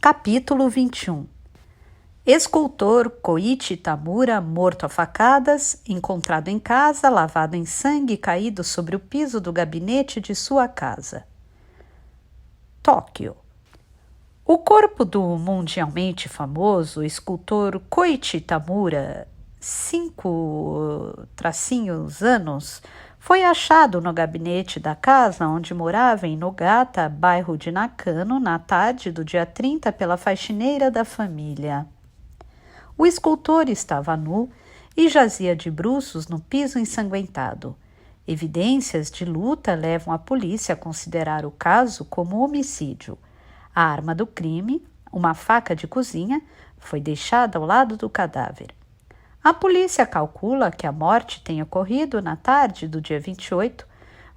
Capítulo 21. Escultor Koichi Tamura morto a facadas, encontrado em casa, lavado em sangue e caído sobre o piso do gabinete de sua casa. Tóquio. O corpo do mundialmente famoso escultor Koichi Tamura, 5 anos, foi achado no gabinete da casa onde morava em Nogata, bairro de Nakano, na tarde do dia 30 pela faxineira da família. O escultor estava nu e jazia de bruços no piso ensanguentado. Evidências de luta levam a polícia a considerar o caso como homicídio. A arma do crime, uma faca de cozinha, foi deixada ao lado do cadáver. A polícia calcula que a morte tenha ocorrido na tarde do dia 28,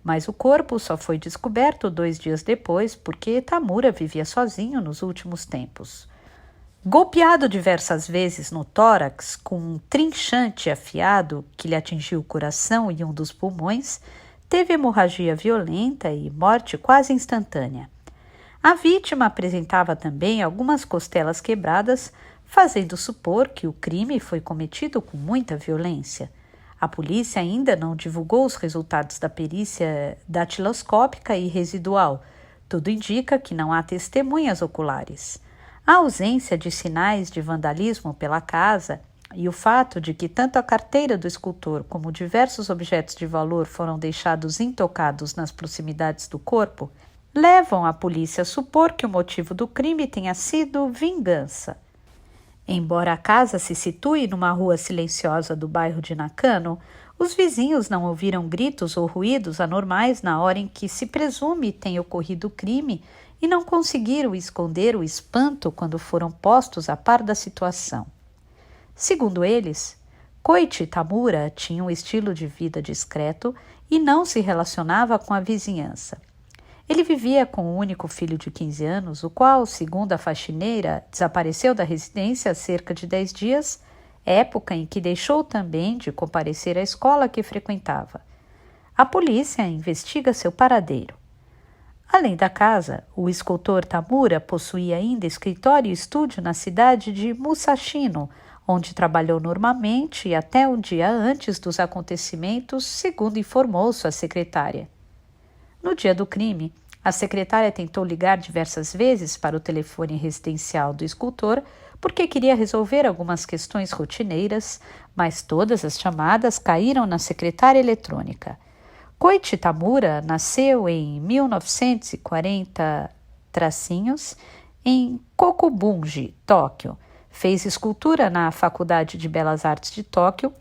mas o corpo só foi descoberto 2 dias depois porque Tamura vivia sozinho nos últimos tempos. Golpeado diversas vezes no tórax com um trinchante afiado que lhe atingiu o coração e um dos pulmões, teve hemorragia violenta e morte quase instantânea. A vítima apresentava também algumas costelas quebradas, fazendo supor que o crime foi cometido com muita violência. A polícia ainda não divulgou os resultados da perícia datiloscópica e residual. Tudo indica que não há testemunhas oculares. A ausência de sinais de vandalismo pela casa e o fato de que tanto a carteira do escultor como diversos objetos de valor foram deixados intocados nas proximidades do corpo levam a polícia a supor que o motivo do crime tenha sido vingança. Embora a casa se situe numa rua silenciosa do bairro de Nakano, os vizinhos não ouviram gritos ou ruídos anormais na hora em que se presume tenha ocorrido o crime e não conseguiram esconder o espanto quando foram postos a par da situação. Segundo eles, Koichi Tamura tinha um estilo de vida discreto e não se relacionava com a vizinhança. Ele vivia com o único filho de 15 anos, o qual, segundo a faxineira, desapareceu da residência há cerca de 10 dias, época em que deixou também de comparecer à escola que frequentava. A polícia investiga seu paradeiro. Além da casa, o escultor Tamura possuía ainda escritório e estúdio na cidade de Musashino, onde trabalhou normalmente e até um dia antes dos acontecimentos, segundo informou sua secretária. No dia do crime, a secretária tentou ligar diversas vezes para o telefone residencial do escultor porque queria resolver algumas questões rotineiras, mas todas as chamadas caíram na secretária eletrônica. Koichi Tamura nasceu em 1940 em Kokubunji, Tóquio. Fez escultura na Faculdade de Belas Artes de Tóquio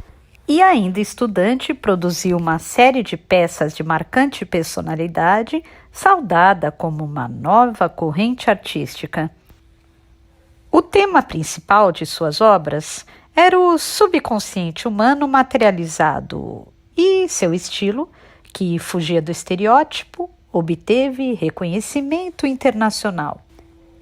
e, ainda estudante, produziu uma série de peças de marcante personalidade, saudada como uma nova corrente artística. O tema principal de suas obras era o subconsciente humano materializado e seu estilo, que fugia do estereótipo, obteve reconhecimento internacional.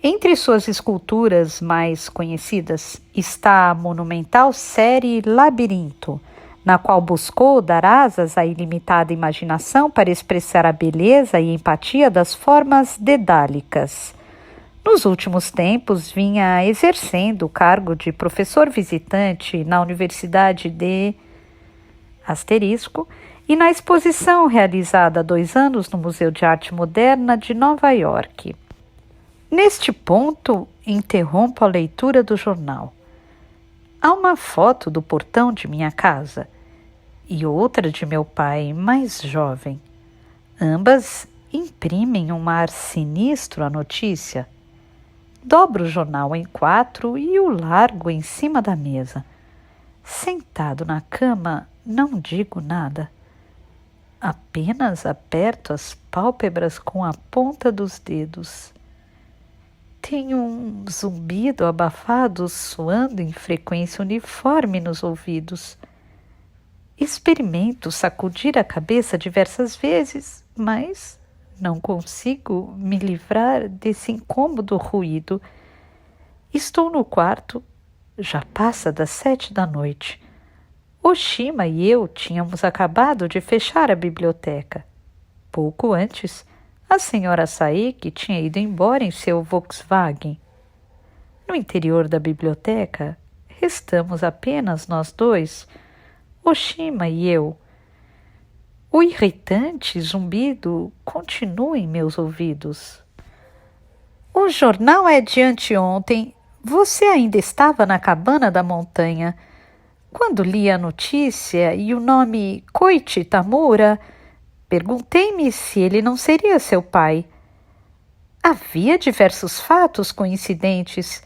Entre suas esculturas mais conhecidas está a monumental série Labirinto, na qual buscou dar asas à ilimitada imaginação para expressar a beleza e empatia das formas dedálicas. Nos últimos tempos, vinha exercendo o cargo de professor visitante na Universidade de e na exposição realizada há 2 anos no Museu de Arte Moderna de Nova York. Neste ponto, interrompo a leitura do jornal. Há uma foto do portão de minha casa e outra de meu pai, mais jovem. Ambas imprimem um ar sinistro à notícia. Dobro o jornal em 4 e o largo em cima da mesa. Sentado na cama, não digo nada. Apenas aperto as pálpebras com a ponta dos dedos. Tenho um zumbido abafado soando em frequência uniforme nos ouvidos. Experimento sacudir a cabeça diversas vezes, mas não consigo me livrar desse incômodo ruído. Estou no quarto, já passa das 7 da noite. Oshima e eu tínhamos acabado de fechar a biblioteca. Pouco antes, a senhora Saeki tinha ido embora em seu Volkswagen. No interior da biblioteca, restamos apenas nós dois, Oshima e eu. O irritante zumbido continua em meus ouvidos. O jornal é de anteontem. Você ainda estava na cabana da montanha. Quando li a notícia e o nome Koichi Tamura, perguntei-me se ele não seria seu pai. Havia diversos fatos coincidentes.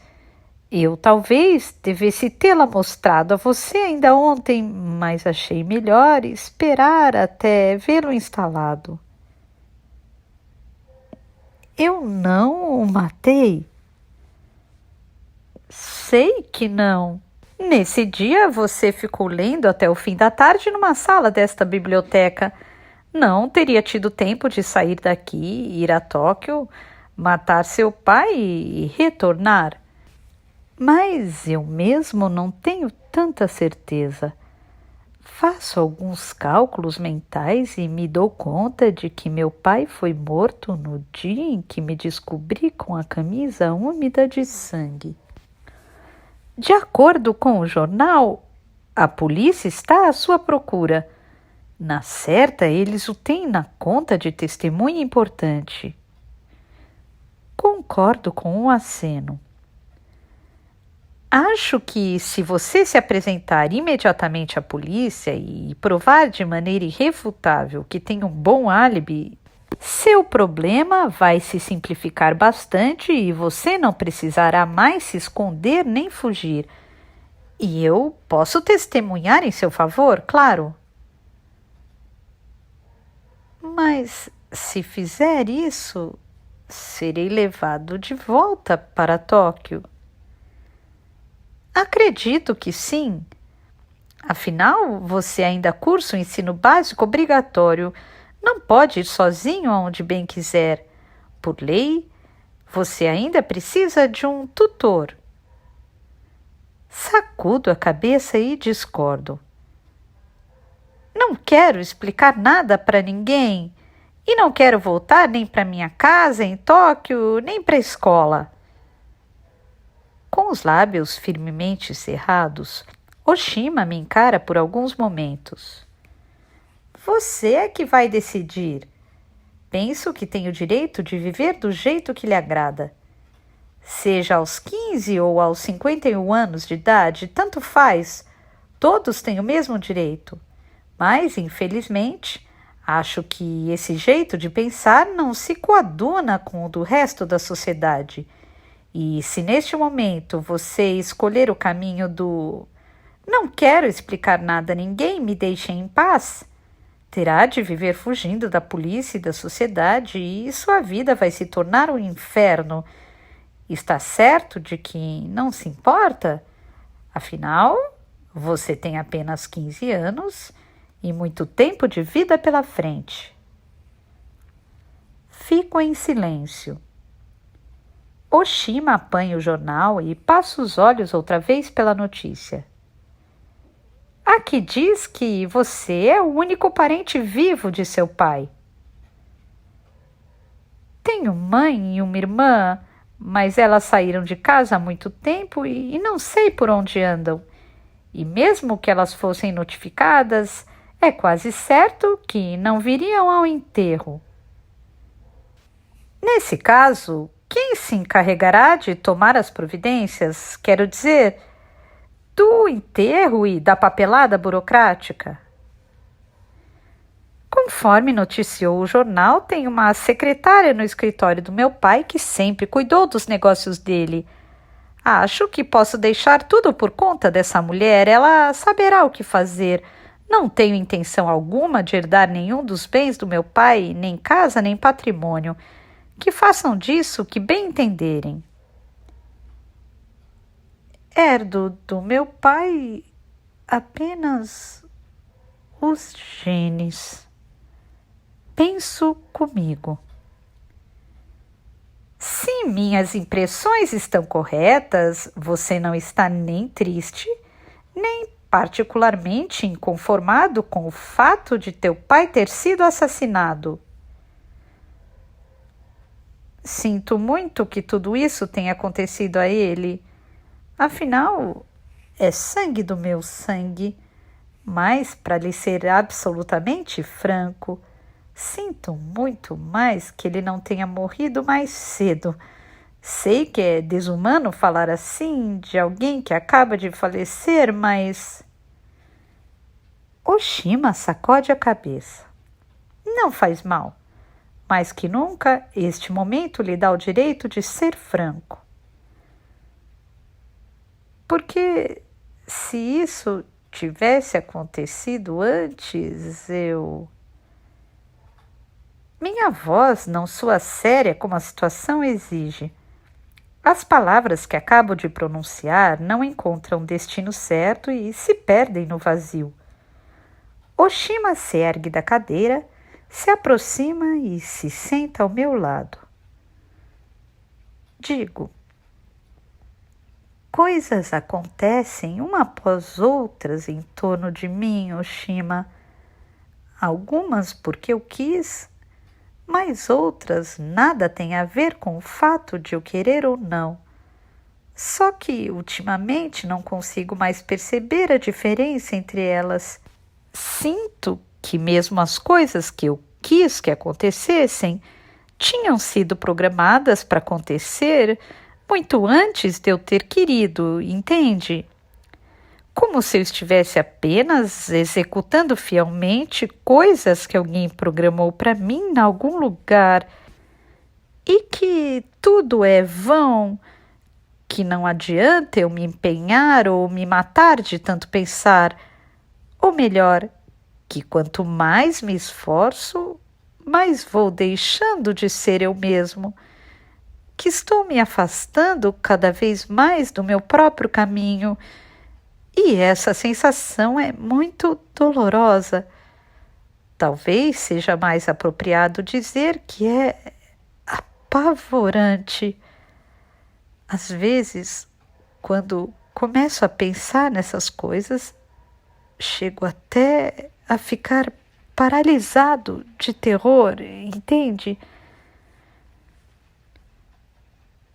Eu talvez devesse tê-la mostrado a você ainda ontem, mas achei melhor esperar até vê-lo instalado. Eu não o matei? Sei que não. Nesse dia você ficou lendo até o fim da tarde numa sala desta biblioteca. Não teria tido tempo de sair daqui, ir a Tóquio, matar seu pai e retornar. Mas eu mesmo não tenho tanta certeza. Faço alguns cálculos mentais e me dou conta de que meu pai foi morto no dia em que me descobri com a camisa úmida de sangue. De acordo com o jornal, a polícia está à sua procura. Na certa, eles o têm na conta de testemunha importante. Concordo com um aceno. Acho que se você se apresentar imediatamente à polícia e provar de maneira irrefutável que tem um bom álibi, seu problema vai se simplificar bastante e você não precisará mais se esconder nem fugir. E eu posso testemunhar em seu favor, claro. Mas se fizer isso, serei levado de volta para Tóquio. Acredito que sim. Afinal, você ainda cursa o ensino básico obrigatório. Não pode ir sozinho aonde bem quiser. Por lei, você ainda precisa de um tutor. Sacudo a cabeça e discordo. Não quero explicar nada para ninguém e não quero voltar nem para minha casa em Tóquio, nem para a escola. Com os lábios firmemente cerrados, Oshima me encara por alguns momentos. Você é que vai decidir. Penso que tenho o direito de viver do jeito que lhe agrada. Seja aos 15 ou aos 51 anos de idade, tanto faz. Todos têm o mesmo direito. Mas, infelizmente, acho que esse jeito de pensar não se coaduna com o do resto da sociedade. E se neste momento você escolher o caminho do "não quero explicar nada a ninguém, me deixem em paz", terá de viver fugindo da polícia e da sociedade e sua vida vai se tornar um inferno. Está certo de que não se importa? Afinal, você tem apenas 15 anos e muito tempo de vida pela frente. Fico em silêncio. Oshima apanha o jornal e passa os olhos outra vez pela notícia. Aqui diz que você é o único parente vivo de seu pai. Tenho mãe e uma irmã, mas elas saíram de casa há muito tempo e não sei por onde andam. E mesmo que elas fossem notificadas, é quase certo que não viriam ao enterro. Nesse caso, quem se encarregará de tomar as providências, quero dizer, do enterro e da papelada burocrática? Conforme noticiou o jornal, tem uma secretária no escritório do meu pai que sempre cuidou dos negócios dele. Acho que posso deixar tudo por conta dessa mulher, ela saberá o que fazer. Não tenho intenção alguma de herdar nenhum dos bens do meu pai, nem casa, nem patrimônio. Que façam disso o que bem entenderem. Herdo do meu pai apenas os genes. Penso comigo. Se minhas impressões estão corretas, você não está nem triste, nem particularmente inconformado com o fato de teu pai ter sido assassinado. Sinto muito que tudo isso tenha acontecido a ele. Afinal, é sangue do meu sangue. Mas, para lhe ser absolutamente franco, sinto muito mais que ele não tenha morrido mais cedo. Sei que é desumano falar assim de alguém que acaba de falecer, mas... Oshima sacode a cabeça. Não faz mal. Mais que nunca, este momento lhe dá o direito de ser franco. Porque se isso tivesse acontecido antes, Minha voz não soa séria como a situação exige. As palavras que acabo de pronunciar não encontram destino certo e se perdem no vazio. Oshima se ergue da cadeira, se aproxima e se senta ao meu lado. Digo: coisas acontecem uma após outras em torno de mim, Oshima. Algumas porque eu quis, mas outras nada têm a ver com o fato de eu querer ou não. Só que, ultimamente, não consigo mais perceber a diferença entre elas. Sinto que mesmo as coisas que eu quis que acontecessem tinham sido programadas para acontecer muito antes de eu ter querido, entende? Como se eu estivesse apenas executando fielmente coisas que alguém programou para mim em algum lugar e que tudo é vão, que não adianta eu me empenhar ou me matar de tanto pensar, ou melhor, que quanto mais me esforço, mais vou deixando de ser eu mesmo, que estou me afastando cada vez mais do meu próprio caminho. E essa sensação é muito dolorosa. Talvez seja mais apropriado dizer que é apavorante. Às vezes, quando começo a pensar nessas coisas, chego até a ficar paralisado de terror, entende?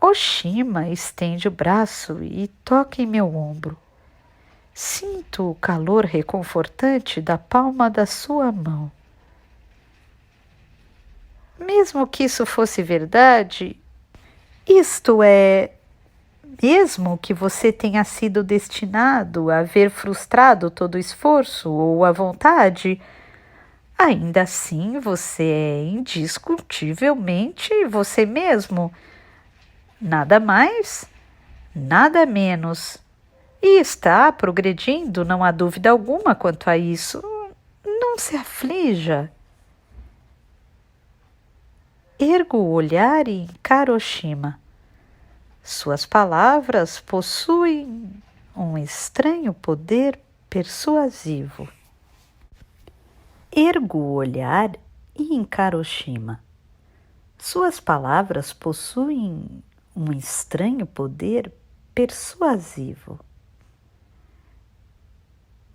Oshima estende o braço e toca em meu ombro. Sinto o calor reconfortante da palma da sua mão. Mesmo que isso fosse verdade, isto é, mesmo que você tenha sido destinado a ver frustrado todo o esforço ou a vontade, ainda assim você é indiscutivelmente você mesmo. Nada mais, nada menos. E está progredindo, não há dúvida alguma quanto a isso. Não se aflija. Ergo o olhar e encaro Oshima. Suas palavras possuem um estranho poder persuasivo. Ergo o olhar e encaro Oshima. Suas palavras possuem um estranho poder persuasivo.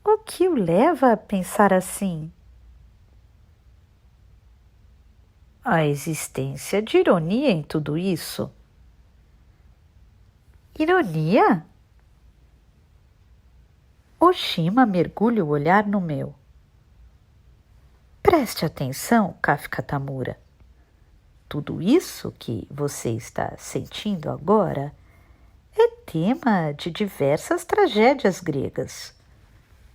O que o leva a pensar assim? A existência de ironia em tudo isso. Ironia? Oshima mergulha o olhar no meu. Preste atenção, Kafka Tamura. Tudo isso que você está sentindo agora é tema de diversas tragédias gregas.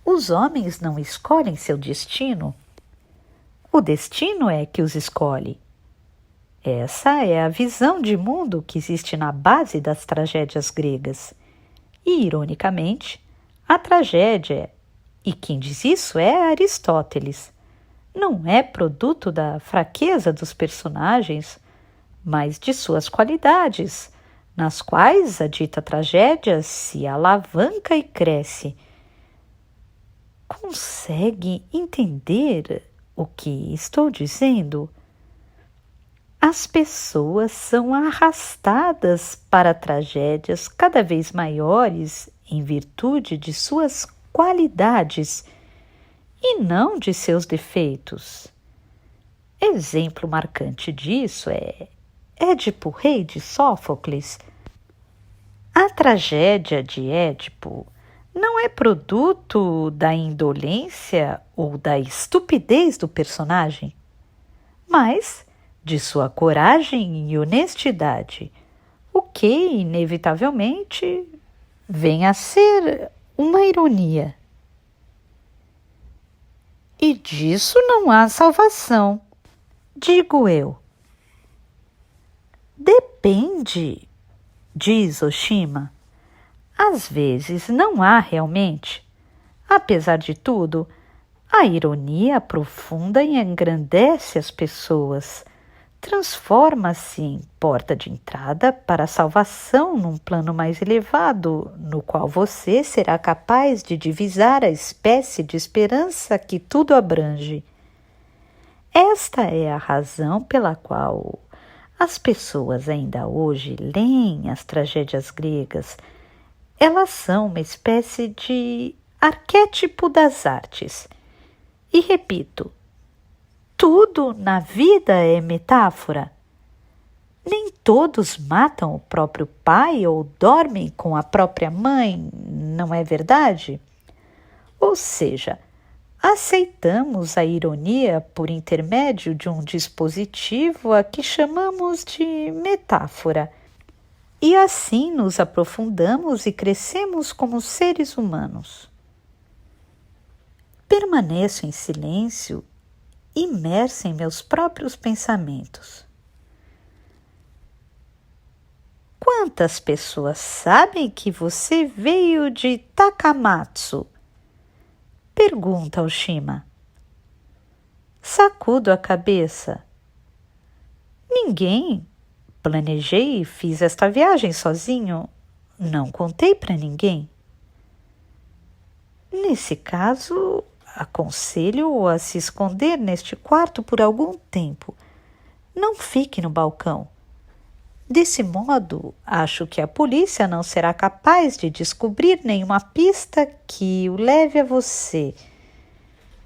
Os homens não escolhem seu destino. O destino é que os escolhe. Essa é a visão de mundo que existe na base das tragédias gregas. E, ironicamente, a tragédia, e quem diz isso é Aristóteles, não é produto da fraqueza dos personagens, mas de suas qualidades, nas quais a dita tragédia se alavanca e cresce. Consegue entender o que estou dizendo? As pessoas são arrastadas para tragédias cada vez maiores em virtude de suas qualidades e não de seus defeitos. Exemplo marcante disso é Édipo, rei de Sófocles. A tragédia de Édipo não é produto da indolência ou da estupidez do personagem, mas de sua coragem e honestidade, o que, inevitavelmente, vem a ser uma ironia. E disso não há salvação, digo eu. Depende, diz Oshima. Às vezes não há realmente. Apesar de tudo, a ironia aprofunda e engrandece as pessoas, transforma-se em porta de entrada para a salvação num plano mais elevado, no qual você será capaz de divisar a espécie de esperança que tudo abrange. Esta é a razão pela qual as pessoas ainda hoje leem as tragédias gregas. Elas são uma espécie de arquétipo das artes. E repito, tudo na vida é metáfora. Nem todos matam o próprio pai ou dormem com a própria mãe, não é verdade? Ou seja, aceitamos a ironia por intermédio de um dispositivo a que chamamos de metáfora. E assim nos aprofundamos e crescemos como seres humanos. Permaneço em silêncio, imersa em meus próprios pensamentos. Quantas pessoas sabem que você veio de Takamatsu? Pergunta Oshima. Sacudo a cabeça. Ninguém. Planejei e fiz esta viagem sozinho. Não contei para ninguém. Nesse caso, aconselho-o a se esconder neste quarto por algum tempo. Não fique no balcão. Desse modo, acho que a polícia não será capaz de descobrir nenhuma pista que o leve a você.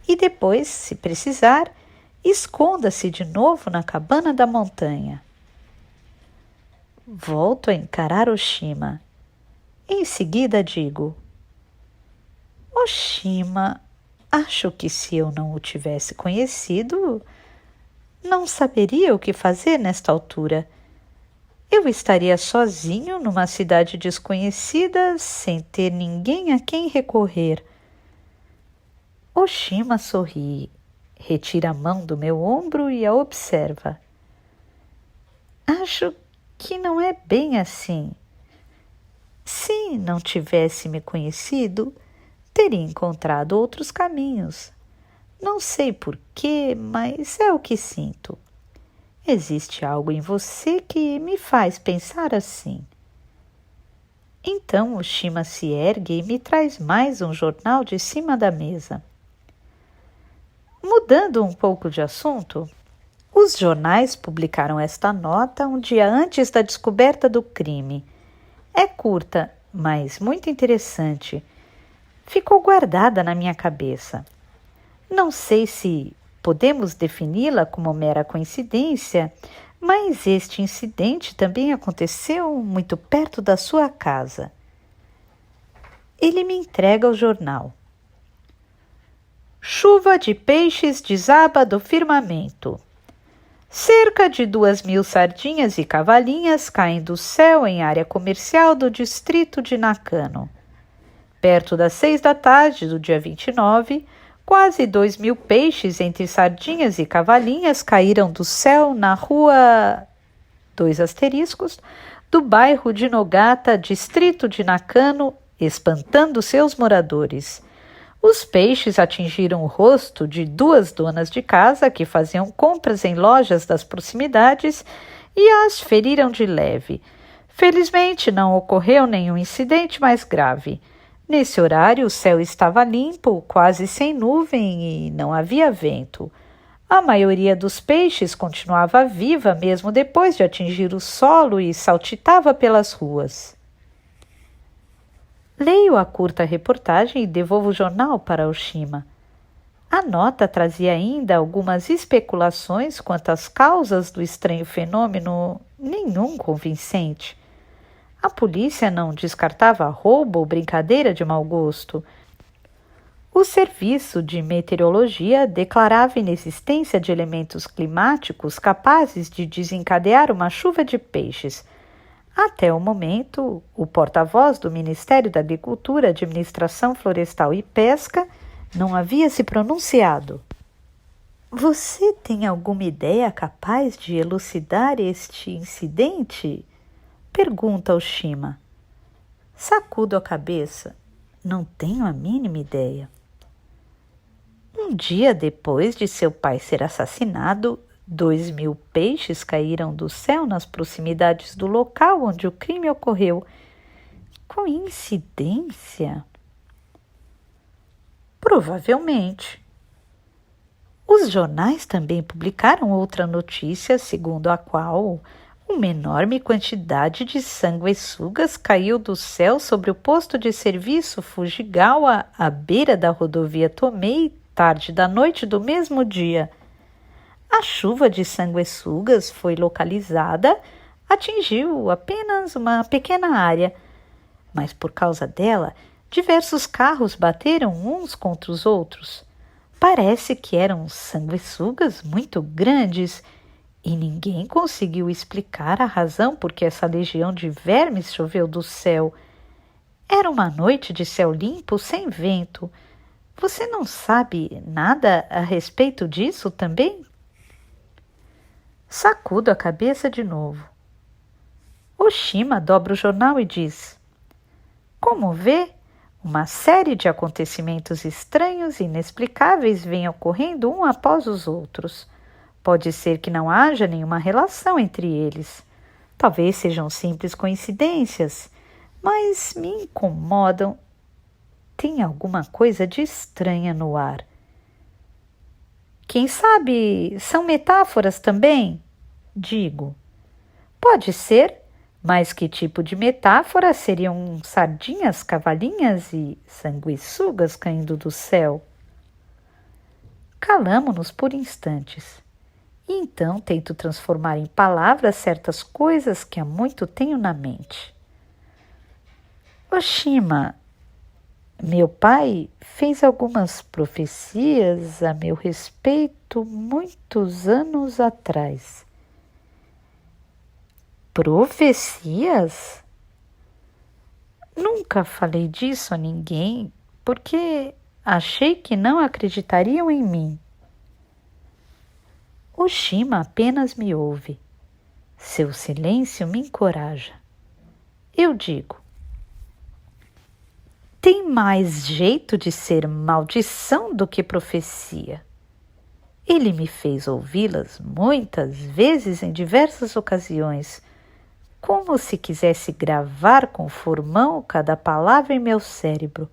E depois, se precisar, esconda-se de novo na cabana da montanha. Volto a encarar Oshima. Em seguida digo: Oshima, acho que se eu não o tivesse conhecido, não saberia o que fazer nesta altura. Eu estaria sozinho numa cidade desconhecida, sem ter ninguém a quem recorrer. Oshima sorri, retira a mão do meu ombro e a observa. Acho que não é bem assim. Se não tivesse me conhecido, teria encontrado outros caminhos. Não sei porquê, mas é o que sinto. Existe algo em você que me faz pensar assim. Então Oshima se ergue e me traz mais um jornal de cima da mesa. Mudando um pouco de assunto, os jornais publicaram esta nota um dia antes da descoberta do crime. É curta, mas muito interessante. Ficou guardada na minha cabeça. Não sei se podemos defini-la como mera coincidência, mas este incidente também aconteceu muito perto da sua casa. Ele me entrega o jornal. Chuva de peixes desaba do firmamento. Cerca de 2.000 sardinhas e cavalinhas caem do céu em área comercial do distrito de Nakano. Perto das 6 da tarde do dia 29, quase 2.000 peixes entre sardinhas e cavalinhas caíram do céu na rua do bairro de Nogata, distrito de Nakano, espantando seus moradores. Os peixes atingiram o rosto de 2 donas de casa que faziam compras em lojas das proximidades e as feriram de leve. Felizmente, não ocorreu nenhum incidente mais grave. Nesse horário, o céu estava limpo, quase sem nuvem e não havia vento. A maioria dos peixes continuava viva mesmo depois de atingir o solo e saltitava pelas ruas. Leio a curta reportagem e devolvo o jornal para Oshima. A nota trazia ainda algumas especulações quanto às causas do estranho fenômeno, nenhum convincente. A polícia não descartava roubo ou brincadeira de mau gosto. O Serviço de Meteorologia declarava a inexistência de elementos climáticos capazes de desencadear uma chuva de peixes. Até o momento, o porta-voz do Ministério da Agricultura, Administração Florestal e Pesca não havia se pronunciado. Você tem alguma ideia capaz de elucidar este incidente? Pergunta Oshima. Sacudo a cabeça. Não tenho a mínima ideia. Um dia depois de seu pai ser assassinado, 2.000 peixes caíram do céu nas proximidades do local onde o crime ocorreu. Coincidência? Provavelmente. Os jornais também publicaram outra notícia, segundo a qual uma enorme quantidade de sanguessugas caiu do céu sobre o posto de serviço Fujigawa, à beira da rodovia Tomei, tarde da noite do mesmo dia. A chuva de sanguessugas foi localizada, atingiu apenas uma pequena área, mas por causa dela, diversos carros bateram uns contra os outros. Parece que eram sanguessugas muito grandes e ninguém conseguiu explicar a razão por que essa legião de vermes choveu do céu. Era uma noite de céu limpo, sem vento. Você não sabe nada a respeito disso também? Sacudo a cabeça de novo. Oshima dobra o jornal e diz: Como vê, uma série de acontecimentos estranhos e inexplicáveis vem ocorrendo um após os outros. Pode ser que não haja nenhuma relação entre eles. Talvez sejam simples coincidências, mas me incomodam. Tem alguma coisa de estranha no ar. Quem sabe são metáforas também? Digo. Pode ser, mas que tipo de metáfora seriam sardinhas, cavalinhas e sanguessugas caindo do céu? Calamo-nos por instantes. E então tento transformar em palavras certas coisas que há muito tenho na mente. Oshima, meu pai fez algumas profecias a meu respeito muitos anos atrás. Profecias? Nunca falei disso a ninguém, porque achei que não acreditariam em mim. Oshima apenas me ouve. Seu silêncio me encoraja. Eu digo: tem mais jeito de ser maldição do que profecia. Ele me fez ouvi-las muitas vezes em diversas ocasiões, como se quisesse gravar com formão cada palavra em meu cérebro.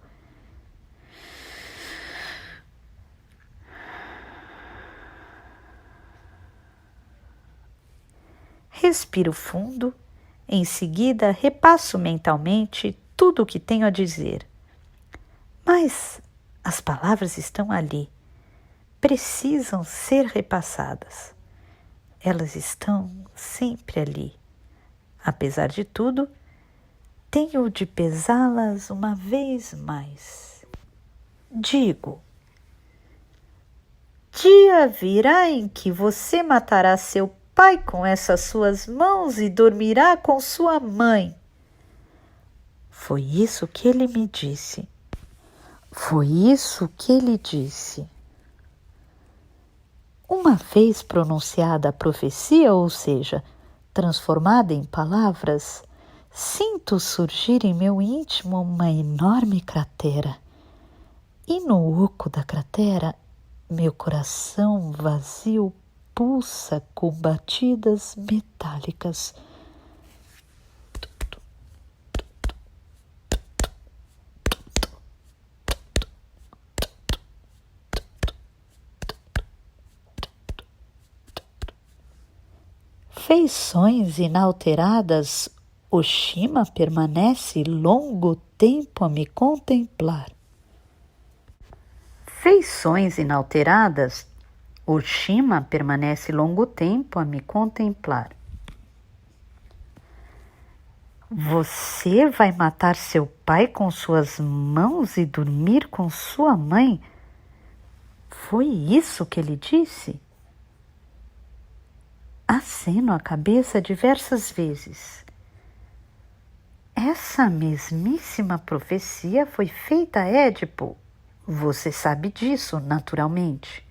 Respiro fundo, em seguida repasso mentalmente tudo o que tenho a dizer. Mas as palavras estão ali, precisam ser repassadas. Elas estão sempre ali. Apesar de tudo, tenho de pesá-las uma vez mais. Digo: dia virá em que você matará seu pai com essas suas mãos e dormirá com sua mãe. Foi isso que ele me disse. Foi isso que ele disse. Uma vez pronunciada a profecia, ou seja, transformada em palavras, sinto surgir em meu íntimo uma enorme cratera. E no oco da cratera, meu coração vazio pulsa com batidas metálicas. Feições inalteradas, Oshima permanece longo tempo a me contemplar. Feições inalteradas, Oshima permanece longo tempo a me contemplar. Você vai matar seu pai com suas mãos e dormir com sua mãe? Foi isso que ele disse? Aceno a cabeça diversas vezes. Essa mesmíssima profecia foi feita a Édipo. Você sabe disso, naturalmente.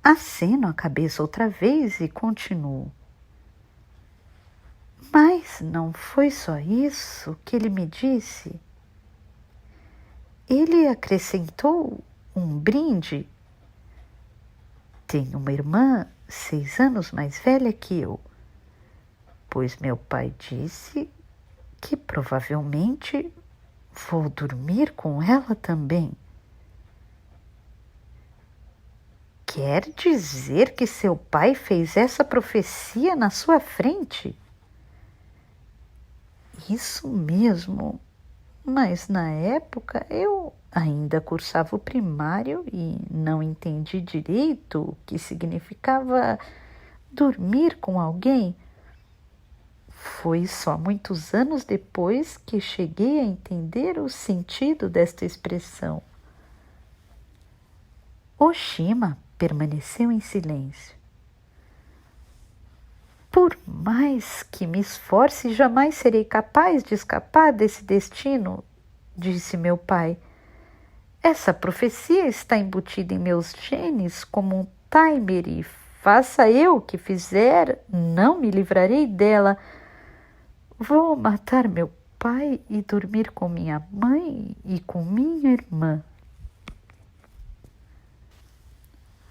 Aceno a cabeça outra vez e continuo. Mas não foi só isso que ele me disse. Ele acrescentou um brinde. Tenho uma irmã 6 anos mais velha que eu, pois meu pai disse que provavelmente vou dormir com ela também. Quer dizer que seu pai fez essa profecia na sua frente? Isso mesmo, mas na época eu ainda cursava o primário e não entendi direito o que significava dormir com alguém. Foi só muitos anos depois que cheguei a entender o sentido desta expressão. Oshima permaneceu em silêncio. Por mais que me esforce, jamais serei capaz de escapar desse destino, disse meu pai. Essa profecia está embutida em meus genes como um timer e faça eu o que fizer, não me livrarei dela. Vou matar meu pai e dormir com minha mãe e com minha irmã.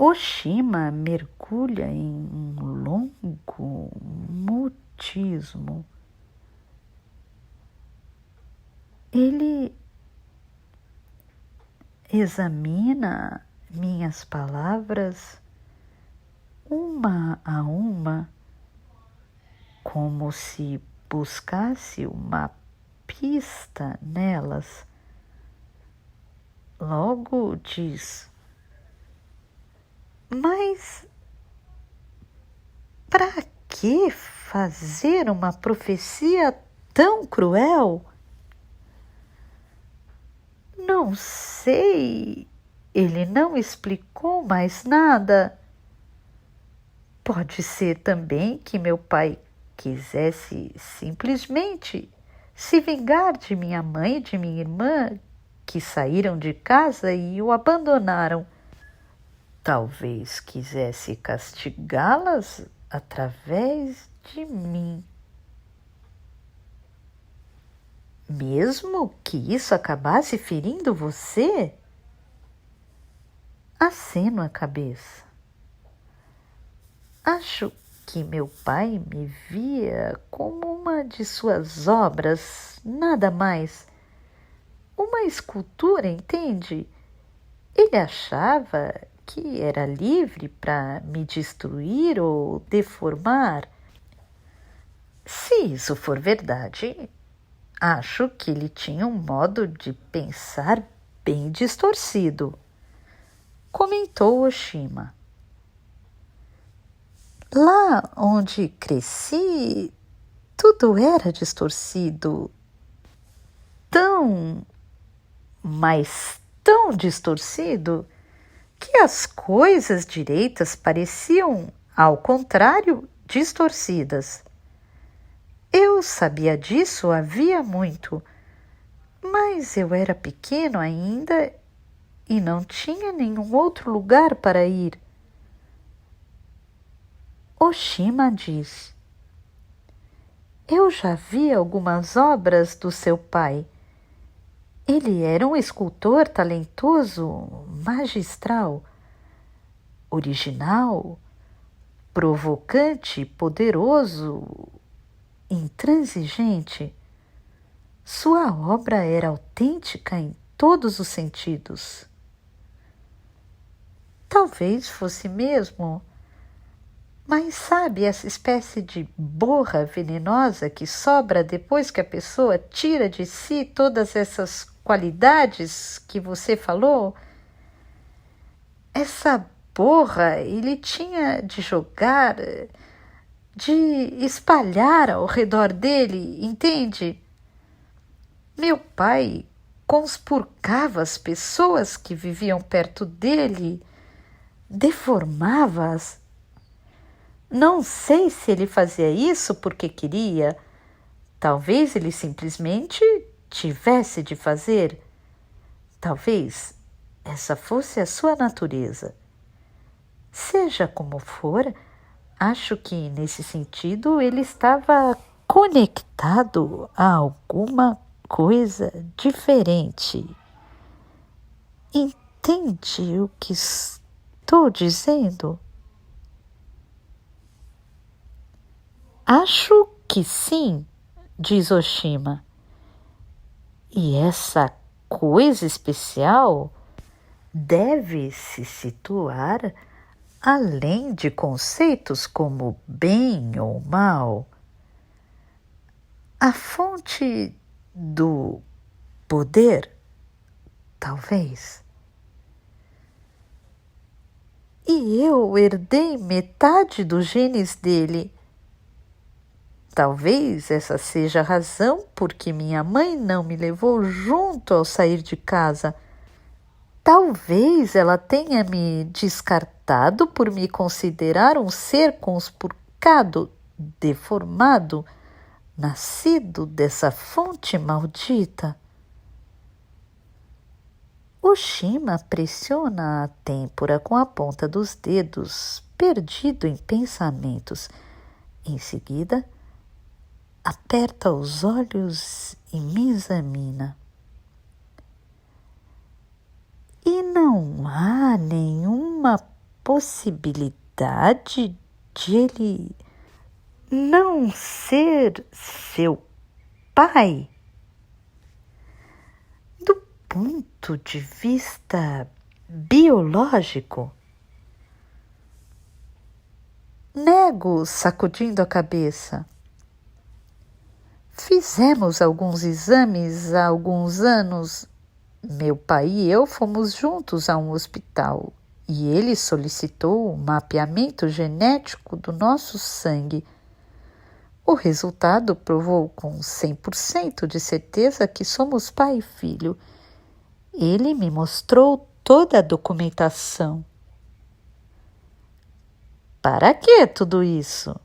Oshima mergulha em um longo mutismo. Ele examina minhas palavras uma a uma, como se buscasse uma pista nelas. Logo diz: mas para que fazer uma profecia tão cruel? Não sei. Ele não explicou mais nada. Pode ser também que meu pai quisesse simplesmente se vingar de minha mãe e de minha irmã, que saíram de casa e o abandonaram. Talvez quisesse castigá-las através de mim. Mesmo que isso acabasse ferindo você? Aceno a cabeça. Acho que meu pai me via como uma de suas obras, nada mais. Uma escultura, entende? Ele achava que era livre para me destruir ou deformar. Se isso for verdade, acho que ele tinha um modo de pensar bem distorcido, comentou Oshima. Lá onde cresci, tudo era distorcido. Mas tão distorcido, que as coisas direitas pareciam, ao contrário, distorcidas. Eu sabia disso havia muito, mas eu era pequeno ainda e não tinha nenhum outro lugar para ir. Oshima diz: eu já vi algumas obras do seu pai. Ele era um escultor talentoso, magistral, original, provocante, poderoso, intransigente. Sua obra era autêntica em todos os sentidos. Talvez fosse mesmo. Mas sabe essa espécie de borra venenosa que sobra depois que a pessoa tira de si todas essas qualidades que você falou? Essa borra ele tinha de jogar de espalhar ao redor dele, entende? Meu pai conspurcava as pessoas que viviam perto dele, deformava-as. Não sei se ele fazia isso porque queria. Talvez ele simplesmente tivesse de fazer. Talvez essa fosse a sua natureza. Seja como for, acho que nesse sentido ele estava conectado a alguma coisa diferente. Entende o que estou dizendo? Acho que sim, diz Oshima. E essa coisa especial deve se situar além de conceitos como bem ou mal. A fonte do poder, talvez. E eu herdei metade dos genes dele. Talvez essa seja a razão por que minha mãe não me levou junto ao sair de casa. Talvez ela tenha me descartado por me considerar um ser conspurcado, deformado, nascido dessa fonte maldita. Oshima pressiona a têmpora com a ponta dos dedos, perdido em pensamentos. Em seguida, aperta os olhos e me examina. E não há nenhuma possibilidade de ele não ser seu pai? Do ponto de vista biológico? Nego, sacudindo a cabeça. Fizemos alguns exames há alguns anos. Meu pai e eu fomos juntos a um hospital e ele solicitou um mapeamento genético do nosso sangue. O resultado provou com 100% de certeza que somos pai e filho. Ele me mostrou toda a documentação. Para que tudo isso?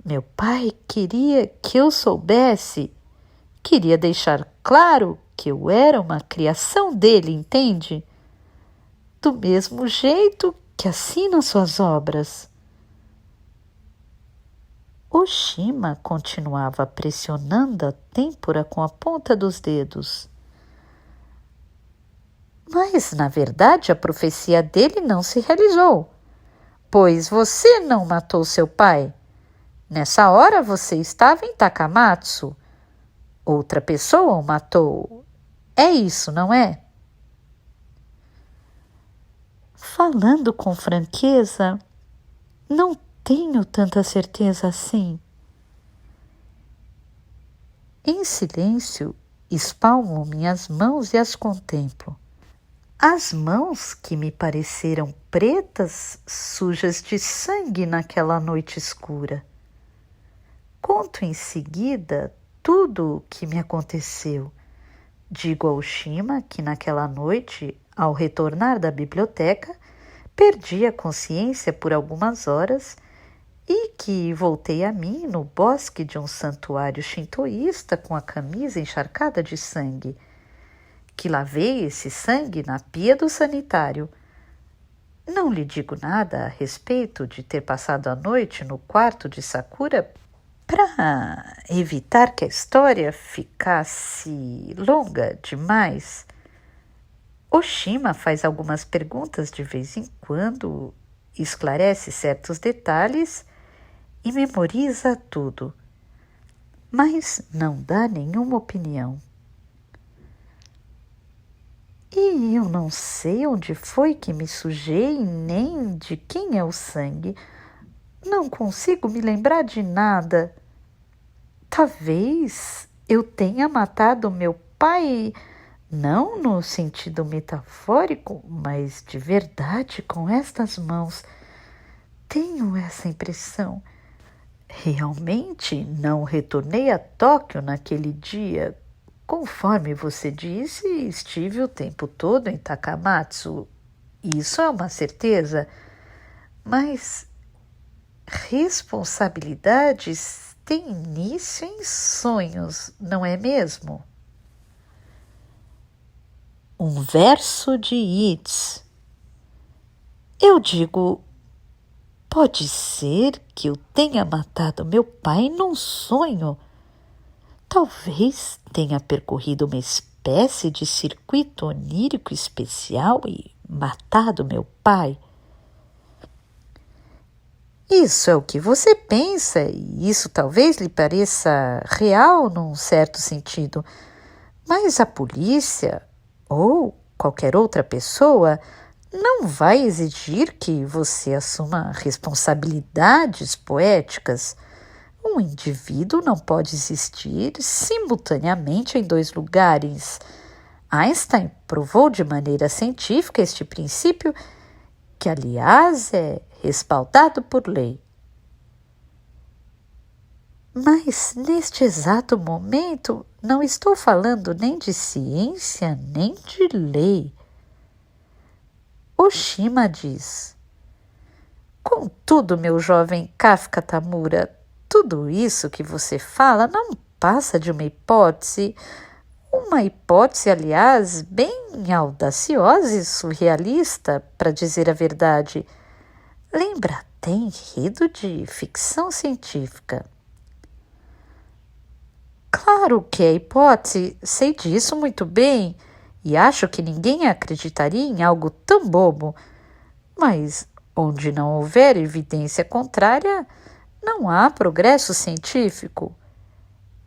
Meu pai queria que eu soubesse, queria deixar claro que eu era uma criação dele, entende? Do mesmo jeito que assina suas obras. Oshima continuava pressionando a têmpora com a ponta dos dedos. Mas, na verdade, a profecia dele não se realizou, pois você não matou seu pai. Nessa hora você estava em Takamatsu. Outra pessoa o matou. É isso, não é? Falando com franqueza, não tenho tanta certeza assim. Em silêncio, espalmo minhas mãos e as contemplo. As mãos que me pareceram pretas, sujas de sangue naquela noite escura. Conto em seguida tudo o que me aconteceu. Digo a Oshima que naquela noite, ao retornar da biblioteca, perdi a consciência por algumas horas e que voltei a mim no bosque de um santuário shintoísta com a camisa encharcada de sangue, que lavei esse sangue na pia do sanitário. Não lhe digo nada a respeito de ter passado a noite no quarto de Sakura para evitar que a história ficasse longa demais. Oshima faz algumas perguntas de vez em quando, esclarece certos detalhes e memoriza tudo, mas não dá nenhuma opinião. E eu não sei onde foi que me sujei, nem de quem é o sangue. Não consigo me lembrar de nada. Talvez eu tenha matado meu pai, não no sentido metafórico, mas de verdade com estas mãos. tenho essa impressão. Realmente não retornei a Tóquio naquele dia. Conforme você disse, estive o tempo todo em Takamatsu. Isso é uma certeza. Mas responsabilidades têm início em sonhos, não é mesmo? Um verso de Yeats. Eu digo, pode ser que eu tenha matado meu pai num sonho. Talvez tenha percorrido uma espécie de circuito onírico especial e matado meu pai. Isso é o que você pensa, e isso talvez lhe pareça real num certo sentido, mas a polícia ou qualquer outra pessoa não vai exigir que você assuma responsabilidades poéticas. Um indivíduo não pode existir simultaneamente em dois lugares. Einstein provou de maneira científica este princípio, que, aliás, é respaldado por lei. Mas, neste exato momento, não estou falando nem de ciência, nem de lei. Oshima diz: contudo, meu jovem Kafka Tamura, tudo isso que você fala não passa de uma hipótese, aliás, bem audaciosa e surrealista, para dizer a verdade. Lembra até enredo de ficção científica. Claro que é hipótese, sei disso muito bem, e acho que ninguém acreditaria em algo tão bobo. Mas onde não houver evidência contrária, não há progresso científico.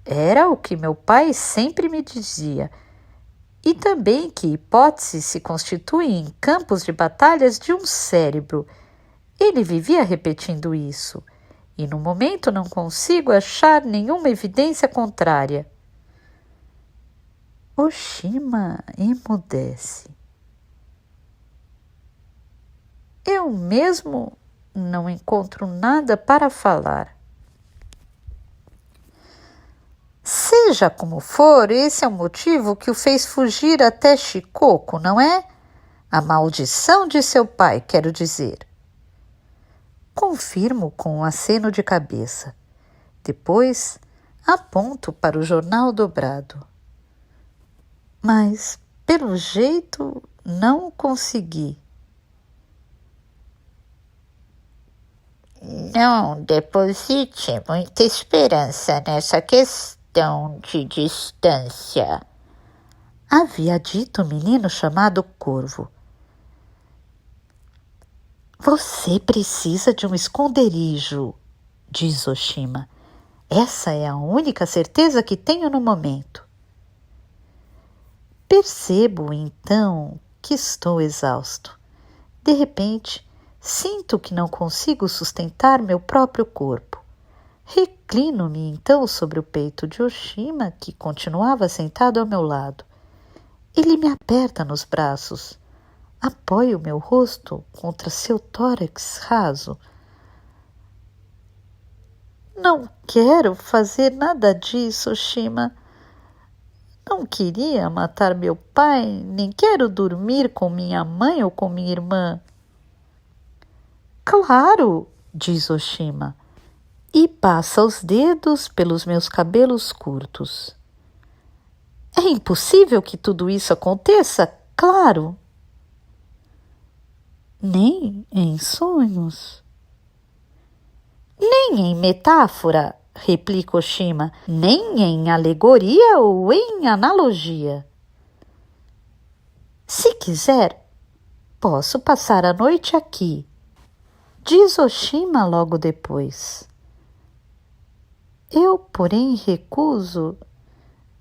Era o que meu pai sempre me dizia. E também que hipóteses se constituem em campos de batalhas de um cérebro. Ele vivia repetindo isso. E no momento não consigo achar nenhuma evidência contrária. Oshima emudece. Eu mesmo não encontro nada para falar. Seja como for, esse é o motivo que o fez fugir até Shikoku, não é? A maldição de seu pai, quero dizer. Confirmo com um aceno de cabeça. Depois, aponto para o jornal dobrado. Mas, pelo jeito, não consegui. Não deposite muita esperança nessa questão de distância, havia dito o menino chamado Corvo. Você precisa de um esconderijo, diz Oshima. Essa é a única certeza que tenho no momento. Percebo, então, que estou exausto. De repente, sinto que não consigo sustentar meu próprio corpo. Reclino-me, então, sobre o peito de Oshima, que continuava sentado ao meu lado. Ele me aperta nos braços. Apoio meu rosto contra seu tórax raso. Não quero fazer nada disso, Oshima. Não queria matar meu pai, nem quero dormir com minha mãe ou com minha irmã. Claro, diz Oshima, e passa os dedos pelos meus cabelos curtos. É impossível que tudo isso aconteça, claro. Nem em sonhos. Nem em metáfora, replica Oshima, nem em alegoria ou em analogia. Se quiser, posso passar a noite aqui, diz Oshima logo depois. Eu, porém, recuso.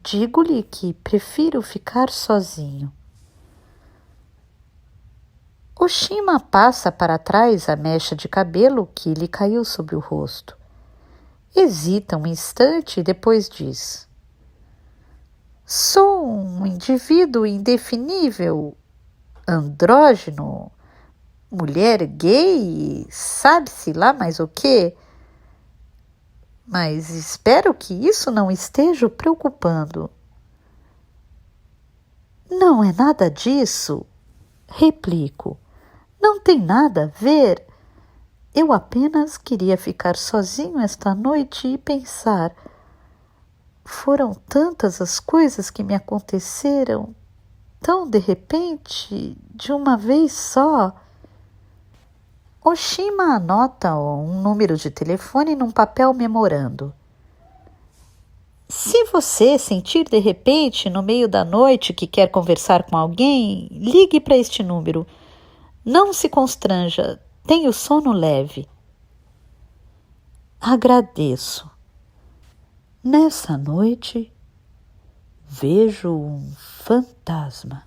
Digo-lhe que prefiro ficar sozinho. Oshima passa para trás a mecha de cabelo que lhe caiu sobre o rosto. Hesita um instante e depois diz: sou um indivíduo indefinível, andrógeno, mulher gay, sabe-se lá mais o quê? Mas espero que isso não esteja o preocupando. Não é nada disso, replico. Não tem nada a ver. Eu apenas queria ficar sozinho esta noite e pensar. Foram tantas as coisas que me aconteceram, tão de repente, de uma vez só. Oshima anota um número de telefone num papel memorando. Se você sentir de repente, no meio da noite, que quer conversar com alguém, ligue para este número. Não se constranja, tenho sono leve. Agradeço. Nessa noite, vejo um fantasma.